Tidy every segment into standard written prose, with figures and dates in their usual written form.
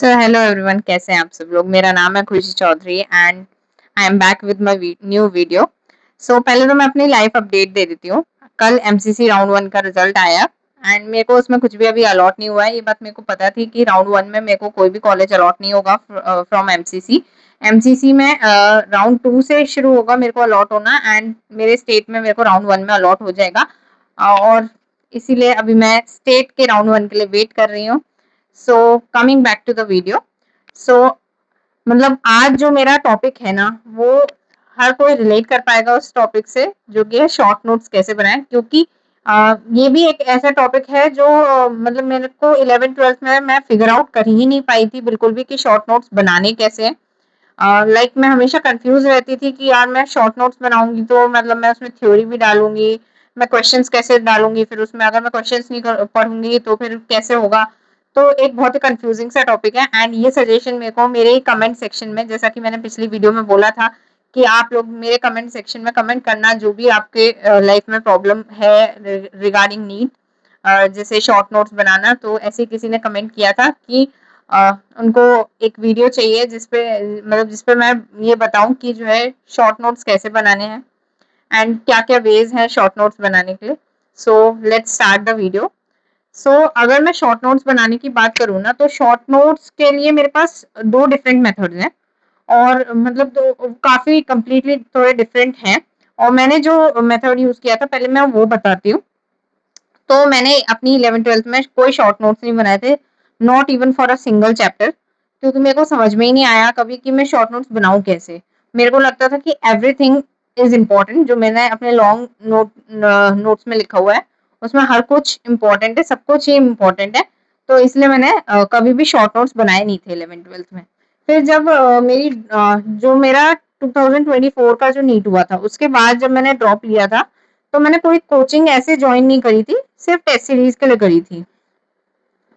तो hello everyone, कैसे हैं आप सब लोग। मेरा नाम है Khushi Chaudhary and I am back with my new video. पहले तो मैं अपनी लाइफ अपडेट दे देती हूँ। कल एमसीसी राउंड 1 का रिजल्ट आया एंड मेरे को उसमें कुछ भी अभी अलॉट नहीं हुआ है। ये बात मेरे को पता थी कि राउंड 1 में मेरे को कोई भी कॉलेज अलॉट नहीं होगा फ्रॉम एमसीसी। एमसीसी में राउंड 2 से शुरू होगा मेरे को अलॉट होना एंड मेरे स्टेट में मेरे को राउंड 1 में अलॉट हो जाएगा। और इसीलिए अभी मैं स्टेट के राउंड 1 के लिए वेट कर रही हूँ। So coming back to the video. So मतलब आज जो मेरा टॉपिक है ना, वो हर कोई रिलेट कर पाएगा उस टॉपिक से, जो कि है शॉर्ट नोट्स कैसे बनाएं। क्योंकि ये भी एक ऐसा टॉपिक है जो मतलब मेरे को 11th 12th में मैं फिगर आउट कर ही नहीं पाई थी बिल्कुल भी कि शॉर्ट नोट्स बनाने कैसे हैं। लाइक मैं हमेशा कंफ्यूज रहती थी कि यार मैं शॉर्ट नोट्स बनाऊंगी तो मतलब मैं उसमें थ्योरी भी डालूंगी, मैं क्वेश्चंस कैसे डालूंगी, फिर उसमें अगर मैं क्वेश्चंस नहीं पढ़ूंगी तो फिर कैसे होगा। तो एक बहुत ही कंफ्यूजिंग सा टॉपिक है एंड ये सजेशन मेरे को मेरे कमेंट सेक्शन में, जैसा कि मैंने पिछली वीडियो में बोला था कि आप लोग मेरे कमेंट सेक्शन में कमेंट करना जो भी आपके लाइफ में प्रॉब्लम है रिगार्डिंग नीट, जैसे शॉर्ट नोट्स बनाना। तो ऐसे किसी ने कमेंट किया था कि उनको एक वीडियो चाहिए जिसपे मैं ये बताऊं कि जो है शॉर्ट नोट्स कैसे बनाने हैं एंड क्या क्या वेज हैं शॉर्ट नोट्स बनाने के लिए। So let's start the video. अगर मैं शॉर्ट नोट्स बनाने की बात करूँ ना, तो शॉर्ट नोट्स के लिए मेरे पास दो डिफरेंट मेथड्स हैं और मतलब काफी कंप्लीटली थोड़े डिफरेंट हैं। और मैंने जो मेथड यूज किया था पहले मैं वो बताती हूँ। तो मैंने अपनी 11th 12th में कोई शॉर्ट नोट्स नहीं बनाए थे, not even for a single chapter. क्योंकि मेरे को समझ में ही नहीं आया कभी कि मैं शॉर्ट नोट्स बनाऊं कैसे। मेरे को लगता था कि एवरीथिंग इज इम्पोर्टेंट, जो मैंने अपने लॉन्ग नोट्स में लिखा हुआ है उसमें हर कुछ इम्पोर्टेंट है, सब कुछ ही इम्पोर्टेंट है। तो इसलिए मैंने कभी भी शॉर्ट नोट्स बनाए नहीं थे 11th 12th में। फिर जब जो मेरा 2024 का जो नीट हुआ था उसके बाद जब मैंने ड्रॉप लिया था, तो मैंने कोई कोचिंग ऐसे ज्वाइन नहीं करी थी, सिर्फ टेस्ट सीरीज के लिए करी थी।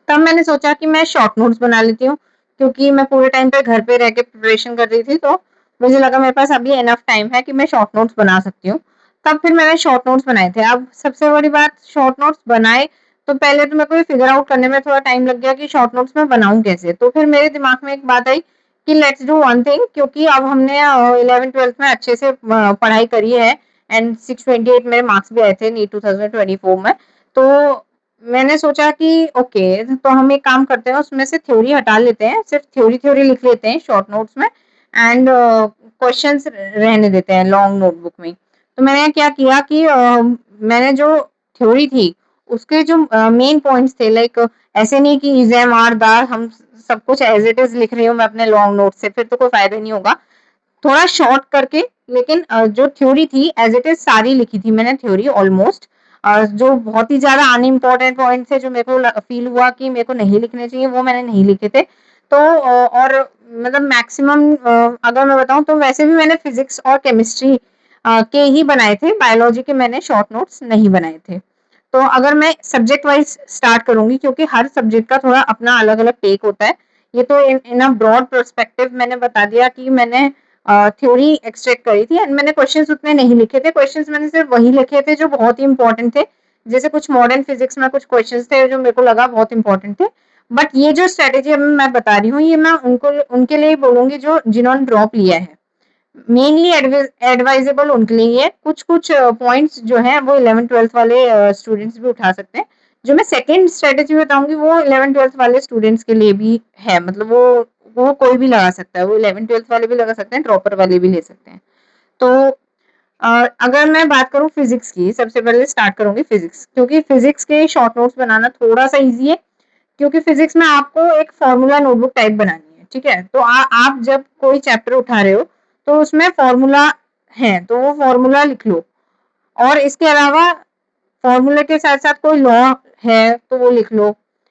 तब मैंने सोचा कि मैं शॉर्ट नोट्स बना लेती हूँ, क्योंकि मैं पूरे टाइम पे घर पे रह के प्रिपरेशन कर रही थी। तो मुझे लगा मेरे पास अभी एनफ टाइम है कि मैं शॉर्ट नोट्स बना सकती हूँ। तब फिर मैंने शॉर्ट नोट्स बनाए थे। अब सबसे बड़ी बात, शॉर्ट नोट्स बनाए तो पहले तो मेरे को फिगर आउट करने में थोड़ा टाइम लग गया कि शॉर्ट नोट्स में बनाऊं कैसे। तो फिर मेरे दिमाग में एक बात आई कि लेट्स डू वन थिंग, क्योंकि अब हमने 11th 12th में अच्छे से पढ़ाई करी है एंड 628 मेरे मार्क्स भी आए थे नीट 2024 में। तो मैंने सोचा कि ओके, तो हम एक काम करते हैं, उसमें से थ्योरी हटा लेते हैं, सिर्फ थ्योरी थ्योरी लिख लेते हैं शॉर्ट नोट्स में एंड क्वेश्चंस रहने देते हैं लॉन्ग नोटबुक में। तो मैंने क्या किया कि मैंने जो थ्योरी थी उसके जो मेन पॉइंट्स थे, लाइक ऐसे नहीं कि इज़ आर दार हम सब कुछ एज इट इज लिख रही हूँ मैं अपने लॉन्ग नोट से, फिर तो कोई फायदा नहीं होगा। थोड़ा शॉर्ट करके, लेकिन जो थ्योरी थी एज इट इज सारी लिखी थी मैंने थ्योरी ऑलमोस्ट। जो बहुत ही ज्यादा अनइम्पोर्टेंट पॉइंट थे जो मेरे को फील हुआ कि मेरे को नहीं लिखने चाहिए, वो मैंने नहीं लिखे थे। तो और मतलब मैक्सिमम अगर मैं बताऊं तो वैसे भी मैंने फिजिक्स और केमिस्ट्री के ही बनाए थे, बायोलॉजी के मैंने शॉर्ट नोट्स नहीं बनाए थे। तो अगर मैं सब्जेक्ट वाइज स्टार्ट करूंगी, क्योंकि हर सब्जेक्ट का थोड़ा अपना अलग अलग टेक होता है। ये तो इन अ ब्रॉड पर्सपेक्टिव मैंने बता दिया कि मैंने थ्योरी एक्सट्रैक्ट करी थी एंड मैंने क्वेश्चंस उतने नहीं लिखे थे। क्वेश्चंस मैंने सिर्फ वही लिखे थे जो बहुत ही इंपॉर्टेंट थे। जैसे कुछ मॉडर्न फिजिक्स में कुछ क्वेश्चंस थे जो मेरे को लगा बहुत इंपॉर्टेंट थे। बट ये जो स्ट्रेटेजी अब मैं बता रही हूँ, ये मैं उनको उनके लिए बोलूंगी जो जिन्होंने ड्रॉप लिया है। मेनली एडवाइजेबल उनके लिए है। कुछ कुछ पॉइंट्स जो है वो 11th 12th वाले स्टूडेंट्स भी उठा सकते हैं। जो मैं सेकंड स्ट्रेटेजी बताऊंगी वो 11th 12th वाले स्टूडेंट्स के लिए भी है, मतलब वो कोई भी लगा सकता है, वो 11th 12th वाले भी लगा सकते हैं, ड्रॉपर वाले भी ले सकते हैं। तो अगर मैं बात करूं फिजिक्स की, सबसे पहले स्टार्ट करूंगी फिजिक्स, क्योंकि फिजिक्स के शॉर्ट नोट्स बनाना थोड़ा सा इजी है। क्योंकि फिजिक्स में आपको एक फॉर्मूला नोटबुक टाइप बनानी है, ठीक है। तो आप जब कोई चैप्टर उठा रहे हो तो उसमें फॉर्मूला है तो वो फॉर्मूला लिख लो। और इसके अलावा फॉर्मूले के साथ साथ कोई लॉ है तो वो लिख लो,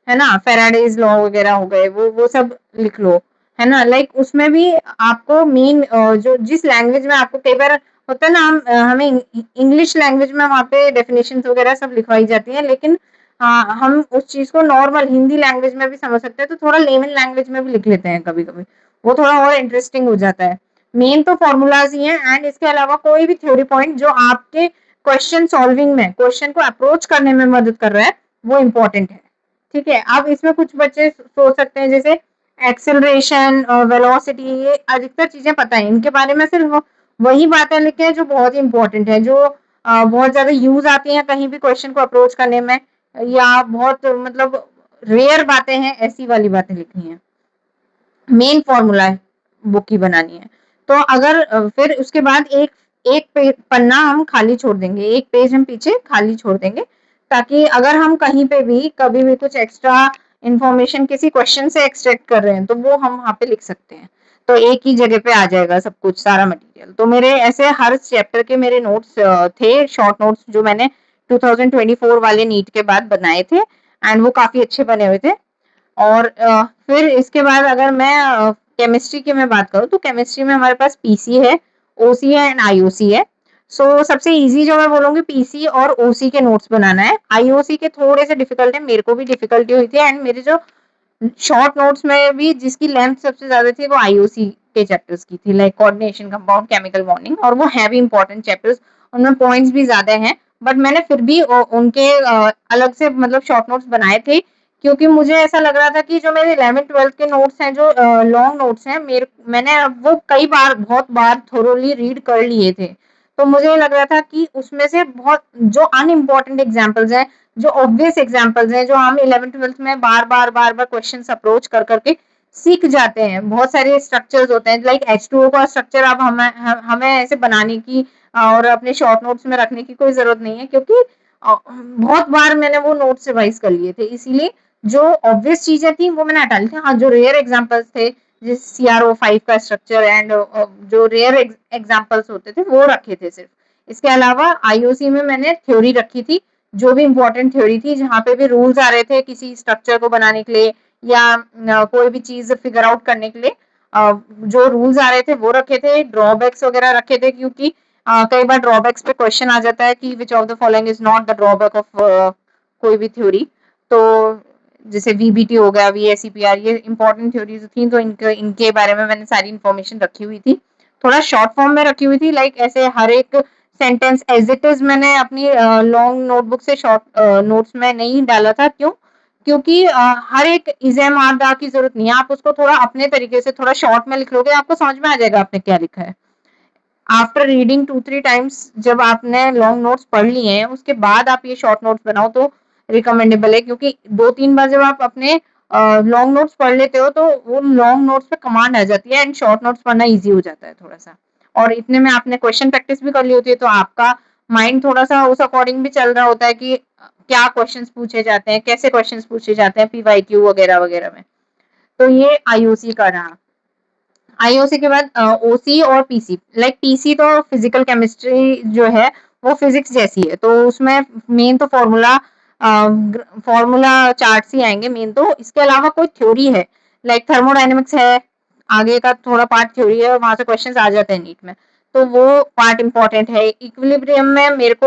है ना। फेराडेज लॉ वगैरह हो गए, वो सब लिख लो, है ना। लाइक उसमें भी आपको मेन जो जिस लैंग्वेज में आपको कई बार होता है ना, हमें इंग्लिश लैंग्वेज में वहाँ पे डेफिनेशन वगैरह सब लिखवाई जाती है, लेकिन हम उस चीज को नॉर्मल हिंदी लैंग्वेज में भी समझ सकते हैं, तो थोड़ा लेमन लैंग्वेज में भी लिख लेते हैं कभी कभी, वो थोड़ा और इंटरेस्टिंग हो जाता है। मेन तो फॉर्मूलाज ही हैं एंड इसके अलावा कोई भी थ्योरी पॉइंट जो आपके क्वेश्चन सॉल्विंग में, क्वेश्चन को अप्रोच करने में मदद कर रहा है, वो इंपॉर्टेंट है। ठीक है। अब इसमें कुछ बच्चे सोच सकते हैं जैसे एक्सेलरेशन और वेलोसिटी, ये अधिकतर चीजें पता है इनके बारे में। सिर्फ वही बातें लिखे हैं जो बहुत इंपॉर्टेंट है, जो बहुत ज्यादा यूज आती हैं कहीं भी क्वेश्चन को अप्रोच करने में, या बहुत मतलब रेयर बातें हैं, ऐसी वाली बातें लिखी हैं। मेन फॉर्मूला बुक की बनानी है। तो अगर फिर उसके बाद एक एक पन्ना हम खाली छोड़ देंगे, एक पेज हम पीछे खाली छोड़ देंगे, ताकि अगर हम कहीं पे भी कभी भी कुछ एक्स्ट्रा इंफॉर्मेशन किसी क्वेश्चन से एक्सट्रैक्ट कर रहे हैं तो वो हम वहां पे लिख सकते हैं। तो एक ही जगह पे आ जाएगा सब कुछ, सारा मटेरियल। तो मेरे ऐसे हर चैप्टर के मेरे नोट्स थे, शॉर्ट नोट्स, जो मैंने 2024 वाले नीट के बाद बनाए थे, एंड वो काफी अच्छे बने हुए थे। और फिर इसके बाद अगर मैं केमिस्ट्री की मैं बात करूँ, तो केमिस्ट्री में हमारे पास पीसी है, ओसी है एंड आईओसी है। सो सबसे इजी जो मैं बोलूंगी पीसी और ओसी के नोट्स बनाना है। आईओसी के थोड़े से डिफिकल्ट है, मेरे को भी डिफिकल्टी हुई थी, एंड मेरे जो शॉर्ट नोट्स में भी जिसकी लेंथ सबसे ज्यादा थी वो आईओसी के चैप्टर्स की थी, like coordination, compound, chemical bonding, और वो है भी इंपॉर्टेंट चैप्टर्स, उनमें पॉइंट्स भी ज्यादा हैं। बट मैंने फिर भी उनके अलग से मतलब शॉर्ट नोट्स बनाए थे, क्योंकि मुझे ऐसा लग रहा था कि जो मेरे 11th-12th के नोट्स हैं, जो लॉन्ग नोट्स हैं, मैंने वो कई बार, बहुत बार थोरोली रीड कर लिए थे। तो मुझे लग रहा था कि उसमें से बहुत जो अनइम्पोर्टेंट एग्जाम्पल्स हैं, जो ऑब्वियस एग्जाम्पल्स हैं, जो हम 11th-12th में बार बार क्वेश्चन अप्रोच कर करके सीख जाते हैं, बहुत सारे स्ट्रक्चर्स होते हैं, लाइक H2O का स्ट्रक्चर अब हमें ऐसे बनाने की और अपने शॉर्ट नोट्स में रखने की कोई जरूरत नहीं है, क्योंकि बहुत बार मैंने वो नोट्स रिवाइज कर लिए थे। इसीलिए जो ऑब्वियस चीजें थी वो मैंने हटा ली थी। हाँ, जो रेयर एग्जाम्पल्स थे, जैसे CRO5 का स्ट्रक्चर एंड जो रेयर एग्जाम्पल्स होते थे वो रखे थे सिर्फ। इसके अलावा आईओसी में मैंने थ्योरी रखी थी, जो भी इंपॉर्टेंट थ्योरी थी, जहाँ पे भी रूल्स आ रहे थे किसी स्ट्रक्चर को बनाने के लिए, या कोई भी चीज फिगर आउट करने के लिए, जो रूल्स आ रहे थे वो रखे थे, ड्रॉबैक्स वगैरह रखे थे, क्योंकि कई बार ड्रॉबैक्स पे क्वेश्चन आ जाता है कि which of the following is not the drawback of कोई भी थ्योरी। तो जैसे वीबीटी हो गया, वीएसईपीआर, ये इंपॉर्टेंट थ्योरीज थी, तो इनके बारे में मैंने सारी इन्फॉर्मेशन रखी हुई थी, थोड़ा शॉर्ट फॉर्म में रखी हुई थी, लाइक ऐसे हर एक सेंटेंस एज इट इज मैंने अपनी लॉन्ग नोटबुक से शॉर्ट नोट्स में नहीं डाला था। क्यों? क्योंकि हर एक इज़ेम आर दा की जरूरत नहीं है, आप उसको थोड़ा अपने तरीके से थोड़ा शॉर्ट में लिख लोगे, आपको समझ में आ जाएगा आपने क्या लिखा है। आफ्टर रीडिंग 2-3 टाइम्स, जब आपने लॉन्ग नोट्स पढ़ लिए हैं उसके बाद आप ये शॉर्ट नोट्स बनाओ तो रिकमेंडेबल है, क्योंकि 2-3 बार जब आप अपने लॉन्ग नोट्स पढ़ लेते हो तो वो लॉन्ग नोट्स पे कमांड आ जाती है, एंड शॉर्ट नोट्स पढ़ना इजी हो जाता है थोड़ा सा। और इतने में आपने क्वेश्चन प्रैक्टिस भी कर ली होती है, तो आपका माइंड थोड़ा सा उस अकॉर्डिंग भी चल रहा होता है कि क्या क्वेश्चंस पूछे जाते हैं, कैसे क्वेश्चंस पूछे जाते हैं, पीवाईक्यू वगैरह वगैरह में। तो ये आईओसी का रहा। आईओसी के बाद ओसी और पीसी, लाइक पीसी तो फिजिकल केमिस्ट्री जो है वो फिजिक्स जैसी है, तो उसमें मेन तो फॉर्मूला चार्ट ही आएंगे मेन। तो इसके अलावा कोई थ्योरी है, लाइक थर्मोडाइनमिक्स है, आगे का थोड़ा पार्ट थ्योरी है, और वहां से क्वेश्चंस आ जाते हैं नीट में, तो वो पार्ट इंपॉर्टेंट है। इक्विलिब्रियम में मेरे को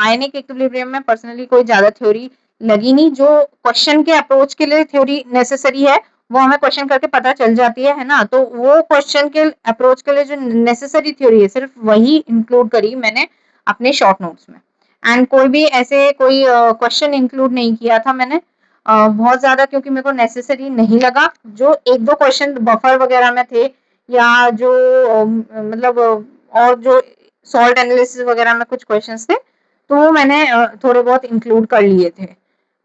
आयनिक इक्विलिब्रियम में पर्सनली कोई ज्यादा थ्योरी लगी नहीं, जो क्वेश्चन के अप्रोच के लिए थ्योरी नेसेसरी है वो हमें क्वेश्चन करके पता चल जाती है ना, तो वो क्वेश्चन के अप्रोच के लिए जो नेसेसरी थ्योरी है सिर्फ वही इंक्लूड करी मैंने अपने शॉर्ट नोट्स में। एंड कोई भी ऐसे कोई क्वेश्चन इंक्लूड नहीं किया था मैंने बहुत ज्यादा, क्योंकि मेरे को नेसेसरी नहीं लगा। जो एक दो क्वेश्चन बफर वगैरह में थे, या जो मतलब और जो सॉल्ट एनालिसिस वगैरह में कुछ क्वेश्चंस थे, तो वो मैंने थोड़े बहुत इंक्लूड कर लिए थे।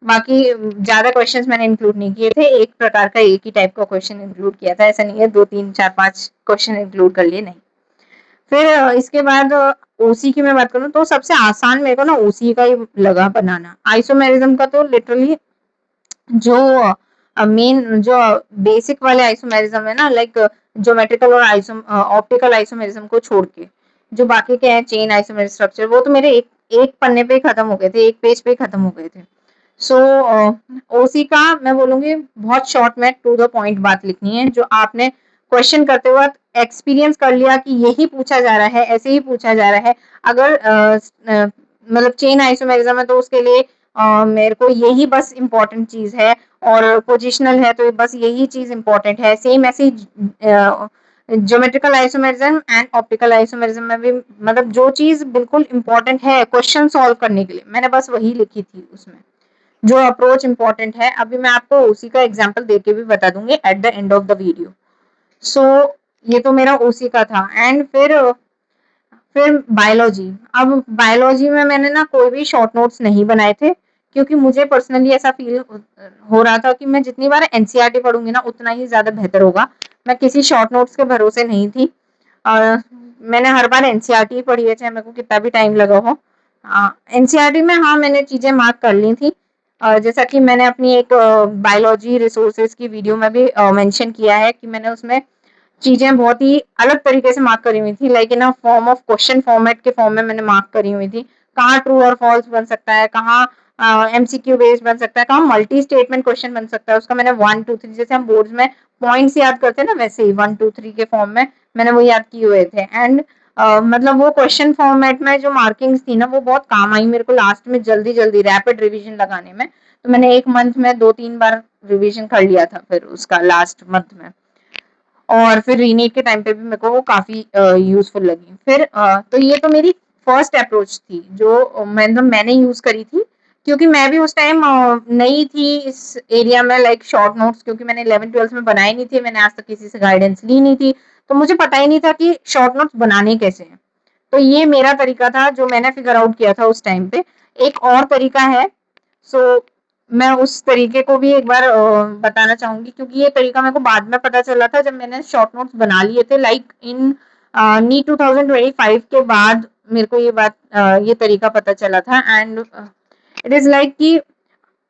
बाकी ज्यादा क्वेश्चंस मैंने इंक्लूड नहीं किए थे, एक प्रकार का एक ही टाइप का क्वेश्चन इंक्लूड किया था, ऐसा नहीं है 2-3-4-5 क्वेश्चन इंक्लूड कर लिए, नहीं। फिर इसके बाद ओसी की मैं बात करूँ तो सबसे आसान मेरे को ना ओसी का ही लगा बनाना। आइसोमेरिज्म का तो लिटरली जो मेन जो बेसिक वाले आइसोमेरिज्म है ना, लाइक ज्योमेट्रिकल और ऑप्टिकल आइसोमेरिज्म को छोड़ के जो बाकी के हैं, चेन आइसोमेरिक स्ट्रक्चर, वो तो मेरे एक एक पन्ने पे खत्म हो गए थे, एक पेज पे खत्म हो गए थे। सो ओसी का मैं बोलूंगी बहुत शॉर्ट में टू द पॉइंट बात लिखनी है, जो आपने क्वेश्चन करते वक्त एक्सपीरियंस कर लिया कि यही पूछा जा रहा है, ऐसे ही पूछा जा रहा है। अगर मतलब चेन आइसोमेरिज्म है तो उसके लिए मेरे को यही बस इम्पोर्टेंट चीज है, और पोजिशनल है तो बस यही चीज इम्पोर्टेंट है। सेम ऐसे geometrical isomerism and optical isomerism में भी मतलब जो चीज बिल्कुल इम्पोर्टेंट है क्वेश्चन सॉल्व करने के लिए, मैंने बस वही लिखी थी उसमें। जो अप्रोच इंपॉर्टेंट है, अभी मैं आपको उसी का एग्जाम्पल देके भी बता दूंगी at the end of the video. So ये तो मेरा ओसी का था। एंड फिर बायोलॉजी। अब बायोलॉजी में मैंने ना कोई भी शॉर्ट नोट्स नहीं बनाए थे, क्योंकि मुझे पर्सनली ऐसा फील हो रहा था कि मैं जितनी बार एनसीईआरटी पढ़ूंगी ना उतना ही ज्यादा बेहतर होगा। मैं किसी शॉर्ट नोट्स के भरोसे नहीं थी। मैंने हर बार एनसीईआरटी पढ़ी है, चाहे मेरे को कितना भी टाइम लगा हो। एनसीईआरटी में हाँ मैंने चीजें मार्क कर ली थी। जैसा कि मैंने अपनी एक बायोलॉजी रिसोर्सेज की वीडियो में भी मेंशन किया है कि मैंने उसमें चीजें बहुत ही अलग तरीके से मार्क करी हुई थी, like in a form of question format के फॉर्म में मैंने मार्क करी हुई थी। कहाँ ट्रू और फॉल्स बन सकता है, कहाँ एमसीक्यू बेस्ड बन सकता है, कहाँ मल्टी स्टेटमेंट क्वेश्चन बन सकता है, उसका मैंने 1 2 3 जैसे हम बोर्ड में पॉइंट्स याद करते हैं ना, वैसे ही 1 2 3 के फॉर्म में मैंने वो याद किए हुए थे। एंड मतलब वो क्वेश्चन फॉर्मेट में जो मार्किंग्स थी ना वो बहुत काम आई मेरे को लास्ट में जल्दी जल्दी रैपिड रिविजन लगाने में। तो मैंने एक मंथ में 2 3 बार रिविजन कर लिया था फिर उसका लास्ट मंथ में। और फिर रीनीट के टाइम पे भी मेरे को वो काफी यूजफुल लगी। फिर तो ये तो मेरी फर्स्ट अप्रोच थी जो मैंने यूज करी थी, क्योंकि मैं भी उस टाइम नई थी इस एरिया में, लाइक शॉर्ट नोट्स, क्योंकि मैंने 11th 12th में बनाए नहीं थे, मैंने आज तक किसी से गाइडेंस ली नहीं थी, तो मुझे पता ही नहीं था कि शॉर्ट नोट्स बनाने कैसे हैं। तो ये मेरा तरीका था जो मैंने फिगर आउट किया था उस टाइम पे। एक और तरीका है, सो मैं उस तरीके को भी एक बार बताना चाहूंगी, क्योंकि ये तरीका मेरे को बाद में पता चला था जब मैंने शॉर्ट नोट्स बना लिए थे, लाइक इन नी 2025 के बाद मेरे को ये तरीका पता चला था। एंड इट इज लाइक कि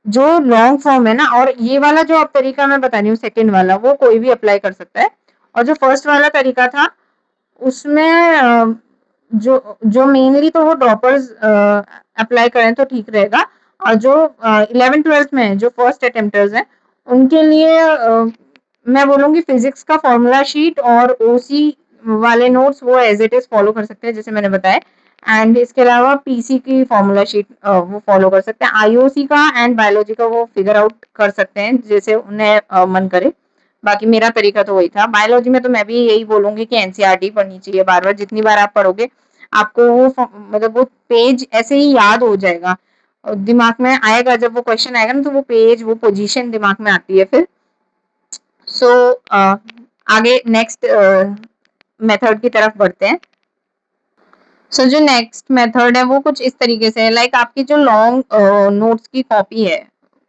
जो लॉन्ग फॉर्म है ना, और ये वाला जो अब तरीका मैं बता रही हूँ सेकेंड वाला, वो कोई भी अप्लाई कर सकता है। और जो फर्स्ट वाला तरीका था उसमें जो जो मेनली तो वो ड्रॉपर्स अप्लाई करें तो ठीक रहेगा। और जो 11th 12th में जो फर्स्ट अटेम्प्टर्स हैं उनके लिए मैं बोलूँगी फिजिक्स का फॉर्मूला शीट और ओसी वाले नोट्स वो एज इट इज फॉलो कर सकते हैं जैसे मैंने बताया। एंड इसके अलावा पीसी की फॉर्मूला शीट वो फॉलो कर सकते हैं, आईओसी का एंड बायोलॉजी का वो फिगर आउट कर सकते हैं जैसे उन्हें मन करे। बाकी मेरा तरीका तो वही था। बायोलॉजी में तो मैं भी यही बोलूंगी कि एनसीईआरटी पढ़नी चाहिए बार बार, जितनी बार आप पढ़ोगे आपको वो मतलब वो पेज ऐसे ही याद हो जाएगा, दिमाग में आएगा। जब वो क्वेश्चन आएगा ना तो वो पेज वो पोजीशन दिमाग में आती है फिर। सो आगे नेक्स्ट मेथड की तरफ बढ़ते हैं। सो जो नेक्स्ट मेथड है वो कुछ इस तरीके से है, लाइक आपकी जो लॉन्ग नोट्स की कॉपी है,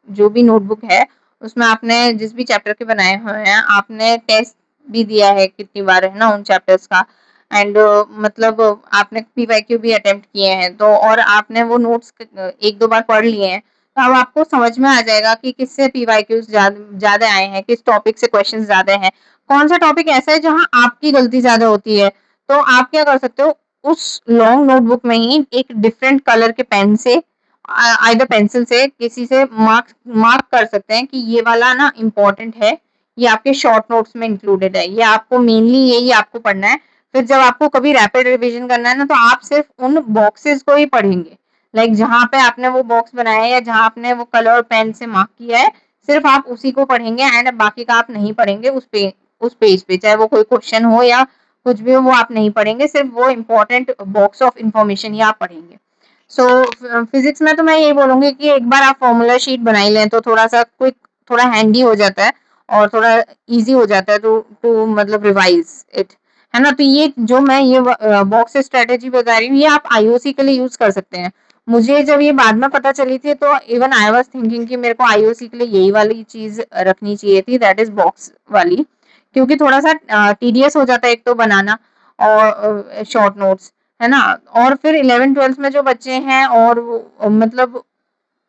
जो भी नोटबुक है उसमें आपने जिस भी चैप्टर के बनाए हुए हैं आपने टेस्ट भी दिया है कितनी बार है ना उन चैप्टर्स का। एंड मतलब आपने पीवाईक्यू भी अटेम्प्ट किए हैं, तो और आपने वो नोट्स 1 2 बार पढ़ लिए हैं, तो अब आपको समझ में आ जाएगा कि किससे पीवाईक्यू ज्यादा आए हैं, किस टॉपिक से क्वेश्चन ज्यादा है, कौन सा टॉपिक ऐसा है जहाँ आपकी गलती ज्यादा होती है। तो आप क्या कर सकते हो, उस लॉन्ग नोटबुक में ही एक डिफरेंट कलर के पेन से आइदर पेंसिल से किसी से मार्क मार्क कर सकते हैं कि ये वाला ना इम्पोर्टेंट है, ये आपके शॉर्ट नोट्स में इंक्लूडेड है, ये आपको मेनली यही आपको पढ़ना है। फिर जब आपको कभी रैपिड रिवीजन करना है ना तो आप सिर्फ उन बॉक्सेस को ही पढ़ेंगे, लाइक जहाँ पे आपने वो बॉक्स बनाया है या जहाँ आपने वो कलर पेन से मार्क किया है सिर्फ आप उसी को पढ़ेंगे। एंड बाकी का आप नहीं पढ़ेंगे उस पेज पे, चाहे वो कोई क्वेश्चन हो या कुछ भी हो वो आप नहीं पढ़ेंगे, सिर्फ वो इम्पोर्टेंट बॉक्स ऑफ इंफॉर्मेशन ही आप पढ़ेंगे। सो फिजिक्स में तो मैं ये बोलूंगी कि एक बार आप फॉर्मूला शीट बना ही लें तो थोड़ा सा क्विक, थोड़ा हैंडी हो जाता है और थोड़ा इजी हो जाता है टू मतलब रिवाइज इट, है ना। तो ये जो मैं ये बॉक्स स्ट्रेटेजी बता रही हूँ ये आप आईओसी के लिए यूज कर सकते हैं। मुझे जब ये बाद में पता चली थी तो इवन आई वाज थिंकिंग कि मेरे को आईओसी के लिए यही वाली चीज रखनी चाहिए थी, दैट इज बॉक्स वाली, क्योंकि थोड़ा सा टीडियस हो जाता है एक तो बनाना और शॉर्ट नोट्स, है ना। और फिर 11th 12th में जो बच्चे हैं और मतलब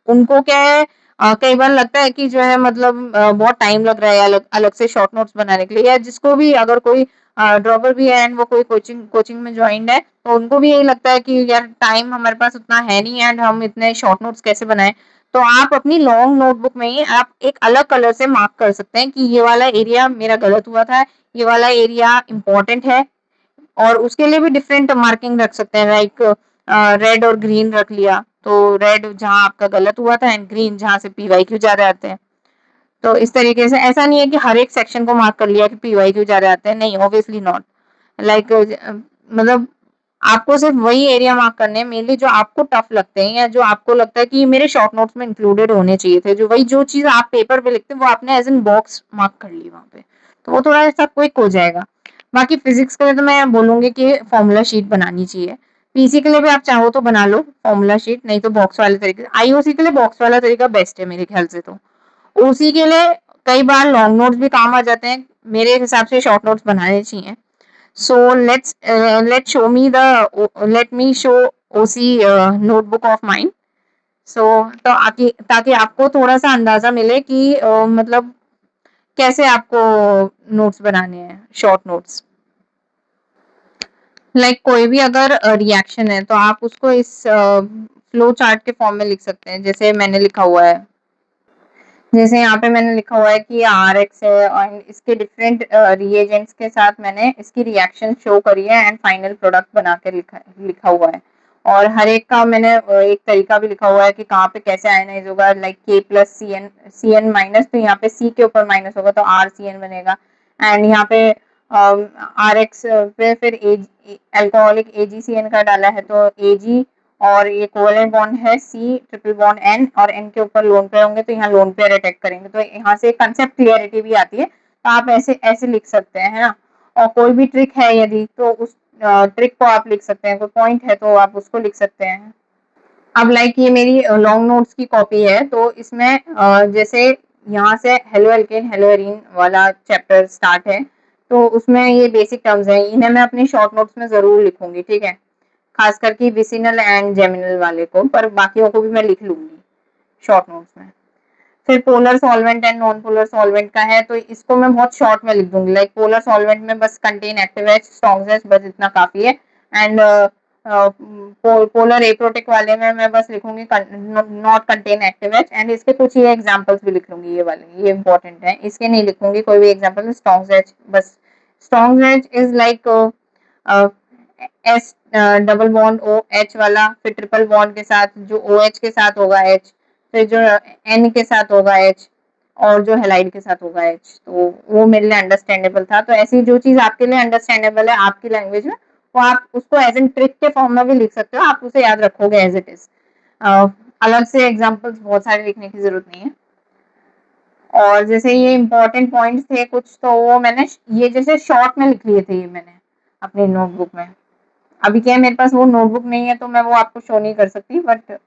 उनको क्या है, कई बार लगता है कि जो है मतलब बहुत टाइम लग रहा है अलग अलग से शॉर्ट नोट्स बनाने के लिए, या जिसको भी अगर कोई ड्रॉपर भी है एंड वो कोई कोचिंग कोचिंग में ज्वाइंड है तो उनको भी यही लगता है कि यार टाइम हमारे पास उतना है नहीं एंड हम इतने शॉर्ट नोट्स कैसे बनाएं। तो आप अपनी लॉन्ग नोटबुक में ही आप एक अलग कलर से मार्क कर सकते हैं कि ये वाला एरिया मेरा गलत हुआ था, ये वाला एरिया इंपॉर्टेंट है। और उसके लिए भी डिफरेंट मार्किंग रख सकते हैं, लाइक रेड और ग्रीन रख लिया, तो रेड जहां आपका गलत हुआ था एंड ग्रीन जहां से पीवाईक्यू ज्यादा आते हैं। तो इस तरीके से ऐसा नहीं है कि हर एक सेक्शन को मार्क कर लिया कि पीवाईक्यू ज्यादा आते हैं, नहीं, ऑब्वियसली नॉट। लाइक मतलब आपको सिर्फ वही एरिया मार्क करने हैं मेनली जो आपको टफ लगते हैं या जो आपको लगता है कि मेरे शॉर्ट नोट्स में इंक्लूडेड होने चाहिए थे, जो चीज आप पेपर पे लिखते हैं वो आपने एज इन बॉक्स मार्क कर ली वहां पे, तो वो थोड़ा सा क्विक हो जाएगा। बाकी फिजिक्स के लिए तो मैं बोलूंगी कि फॉर्मूला शीट बनानी चाहिए। पीसी के लिए भी आप चाहो तो बना लो फॉर्मूला शीट, नहीं तो बॉक्स वाले तरीके से। आईओसी के लिए बॉक्स वाला तरीका बेस्ट है मेरे ख्याल से। तो उसी के लिए कई बार लॉन्ग नोट्स भी काम आ जाते हैं, मेरे हिसाब से शॉर्ट नोट्स बनाने चाहिए। So let's show me the let me show OC notebook of mine. So तो ताकि आपको थोड़ा सा अंदाजा मिले कि मतलब कैसे आपको नोट्स बनाने हैं, शॉर्ट नोट्स। लाइक कोई भी अगर रिएक्शन है तो आप उसको इस फ्लो चार्ट के फॉर्म में लिख सकते हैं, जैसे मैंने लिखा हुआ है। जैसे यहाँ पे मैंने लिखा हुआ है कि RX है और इसके डिफरेंट रिएजेंट्स के साथ मैंने इसकी रिएक्शन शो करी है एंड फाइनल प्रोडक्ट बना कर लिखा हुआ है। और हर एक का मैंने एक तरीका भी लिखा हुआ है कि कहाँ पे कैसे आयनाइज होगा, लाइक K+CN माइनस, तो यहाँ पे C के ऊपर माइनस होगा तो RCN बनेगा। एंड यहाँ पे RX पे फिर अल्कोहलिक AgCN का डाला है तो Ag, और ये कोवेलेंट बॉन्ड है C ट्रिपल बॉन्ड N, और N के ऊपर लोन पेयर होंगे तो यहाँ लोन पेयर अटैक करेंगे, तो यहाँ से कंसेप्ट क्लियरिटी भी आती है। तो आप ऐसे ऐसे लिख सकते हैं, है ना। और कोई भी ट्रिक है यदि तो उस ट्रिक को आप लिख सकते हैं, कोई पॉइंट है तो आप उसको लिख सकते हैं। अब लाइक ये मेरी लॉन्ग नोट्स की कॉपी है, तो इसमें जैसे यहाँ से हेलो एल्केन हेलो एरीन वाला चैप्टर स्टार्ट है, तो उसमें ये बेसिक टर्म्स है, इन्हें मैं अपनी शॉर्ट नोट्स में जरूर लिखूंगी, ठीक है। खास करके विसिनल एंड जेमिनल वाले को, पर बाकियों को भी मैं लिख लूंगी शॉर्ट नोट्स में। फिर polar solvent and non polar solvent का है, तो इसको मैं बहुत शॉर्ट में लिख दूंगी। लाइक पोलर सॉल्वेंट में बस contain active H, strong H, बस इतना काफी है। एंड पोलर एप्रोटिक वाले में मैं बस लिखूंगी not contain active H, and इसके कुछ ये एग्जांपल्स भी लिख लूंगी, ये वाले ये इंपॉर्टेंट है, इसके नहीं लिखूंगी कोई भी एग्जांपल। स्ट्रॉन्ग एच बस, strong H is like S double bond O H वाला, फिर ट्रिपल बॉन्ड के साथ जो ओ एच के साथ होगा एच, फिर जो एन के साथ होगा एच, और जो हेलाइड के साथ होगा एच, तो वो मेरे लिए अंडरस्टैंडेबल था। तो ऐसी जो चीज आपके लिए अंडरस्टैंडेबल है आपकी लैंग्वेज में, वो आप उसको एज एन ट्रिक के फॉर्म में भी लिख सकते हो, आप उसे याद रखोगे एज इट इज। अलग से एग्जाम्पल्स बहुत सारे लिखने की जरूरत नहीं है। और जैसे ये इंपॉर्टेंट पॉइंट्स थे कुछ, तो वो मैंने ये जैसे शॉर्ट में लिख लिए थे ये मैंने अपनी नोटबुक में। अभी क्या है मेरे पास वो नोटबुक नहीं है तो मैं वो आपको शो नहीं कर सकती, बट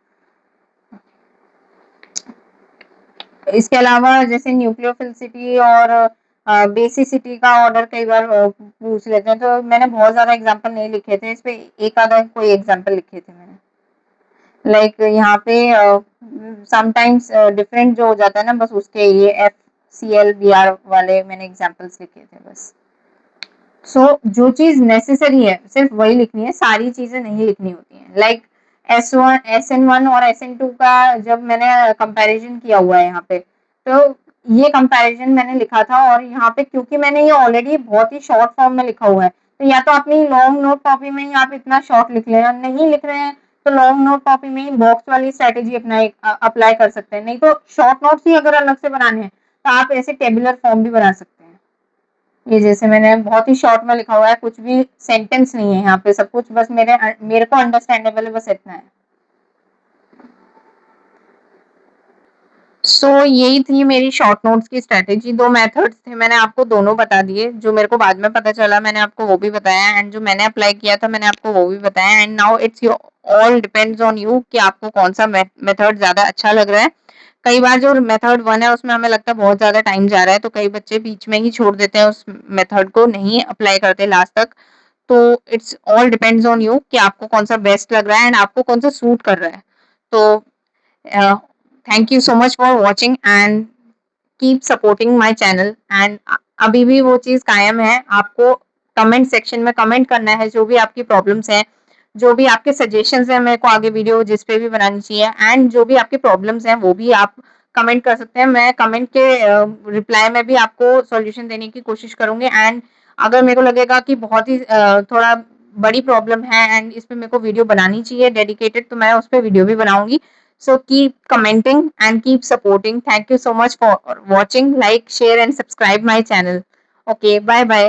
इसके अलावा जैसे न्यूक्लियोफिलिसिटी और बेसिसिटी का ऑर्डर कई बार पूछ लेते हैं, तो मैंने बहुत ज्यादा एग्जांपल नहीं लिखे थे इस पे, एक आधा कोई एग्जांपल लिखे थे मैंने। लाइक यहाँ पे समटाइम्स डिफरेंट जो हो जाता है ना, बस उसके ये FCl Br वाले मैंने एग्जांपल्स लिखे थे बस। जो चीज नेसेसरी है सिर्फ वही लिखनी है, सारी चीजें नहीं लिखनी होती हैं। लाइक SN1 और SN2 का जब मैंने कंपैरिजन किया हुआ है यहाँ पे, तो ये कंपैरिजन मैंने लिखा था, और यहाँ पे क्योंकि मैंने ये ऑलरेडी बहुत ही शॉर्ट फॉर्म में लिखा हुआ है, तो या तो अपनी लॉन्ग नोट कॉपी में ही आप इतना शॉर्ट लिख लें, नहीं लिख रहे हैं तो लॉन्ग नोट कॉपी में ही बॉक्स वाली स्ट्रेटेजी अप्लाई कर सकते हैं। नहीं तो शॉर्ट नोट्स ही अगर अलग से बनाने हैं तो आप ऐसे टेबुलर फॉर्म भी बना सकते हैं। ये जैसे मैंने बहुत ही शॉर्ट में लिखा हुआ है, कुछ भी सेंटेंस नहीं है यहाँ पे, सब कुछ बस मेरे को अंडरस्टैंडेबल है, बस इतना है। यही थी मेरी शॉर्ट नोट्स की स्ट्रेटेजी। दो मेथड्स थे, मैंने आपको दोनों बता दिए, जो मेरे को बाद में पता चला मैंने आपको वो भी बताया, एंड जो मैंने अप्लाई किया था मैंने आपको वो भी बताया। And now it's your all depends on you कि आपको कौन सा मेथड ज्यादा अच्छा लग रहा है। कई बार जो मेथड 1 है उसमें हमें लगता है बहुत ज्यादा टाइम जा रहा है, तो कई बच्चे बीच में ही छोड़ देते हैं, उस मेथड को नहीं अप्लाई करते लास्ट तक। तो it's all depends on you कि आपको कौन सा बेस्ट लग रहा है एंड आपको कौन सा सूट कर रहा है। तो thank you so much for watching and keep supporting my channel. And अभी भी वो चीज कायम है, आपको कमेंट सेक्शन में कमेंट करना है जो भी आपकी प्रॉब्लम्स हैं, जो भी आपके सजेशंस हैं मेरे को आगे वीडियो जिस पे भी बनानी चाहिए, एंड जो भी आपके प्रॉब्लम्स हैं वो भी आप कमेंट कर सकते हैं। मैं कमेंट के रिप्लाई में भी आपको सॉल्यूशन देने की कोशिश करूंगी। एंड अगर मेरे को लगेगा कि बहुत ही थोड़ा बड़ी प्रॉब्लम है एंड इस पे मेरे को वीडियो बनानी चाहिए डेडिकेटेड, तो मैं उस पर वीडियो भी बनाऊंगी। So keep commenting and keep supporting. Thank you so much for watching. Like, share and subscribe my channel. Okay, bye bye.